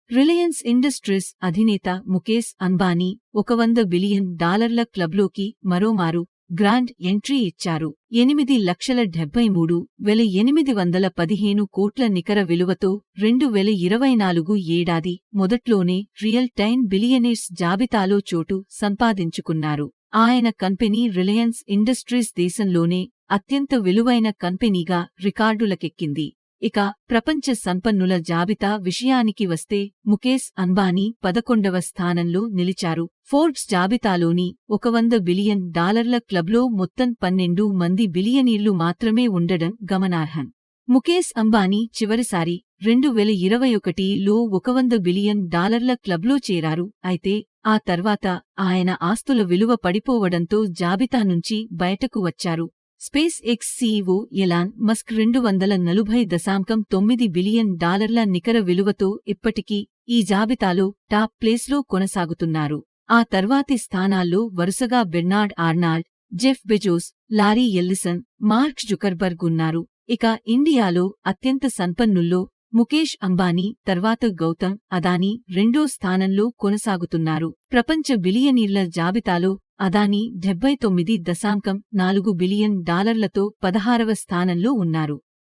Reliance industries అధినేత Mukesh Ambani $100 billion క్లబ్లోకి మరోమారు grand entry ఇచ్చారు. 8,73,815 కోట్ల నికర విలువతో 2024 ఏడాది మొదట్లోనే రియల్ టైమ్ బిలియనీర్స్ జాబితాలో చోటు సంపాదించుకున్నారు. ఆయన కంపెనీ రిలయన్స్ ఇండస్ట్రీస్ దేశంలోనే అత్యంత విలువైన కంపెనీగా రికార్డులకెక్కింది. ఇక ప్రపంచ సంపన్నుల జాబితా విషయానికి వస్తే ముకేశ్ అంబానీ 11వ స్థానంలో నిలిచారు. ఫోర్బ్స్ జాబితాలోని $100 బిలియన్ క్లబ్లో మొత్తం 12 మంది బిలియనీర్లు మాత్రమే ఉండడం గమనార్హం. ముకేశ్ అంబానీ చివరిసారి 2021లో $100 బిలియన్ క్లబ్లో చేరారు. అయితే ఆ తర్వాత ఆయన ఆస్తుల విలువ పడిపోవడంతో జాబితా నుంచి బయటకు వచ్చారు. Space X CEO Elon Musk $240.9 billion నికర విలువతో ఇప్పటికీ ఈ జాబితాలో టాప్ ప్లేస్లో కొనసాగుతున్నారు. ఆ తర్వాతి స్థానాల్లో వరుసగా Bernard Arnold, Jeff Bezos, lorry Ellison, mark Zuckerberg ఉన్నారు. ఇక ఇండియాలో అత్యంత సంపన్నుల్లో ముకేశ్ అంబానీ తర్వాత గౌతమ్ అదానీ రెండో స్థానంలో కొనసాగుతున్నారు. ప్రపంచ బిలియనీర్ల జాబితాలో అదానీ $79.4 బిలియన్ తో 16వ స్థానంలో ఉన్నారు.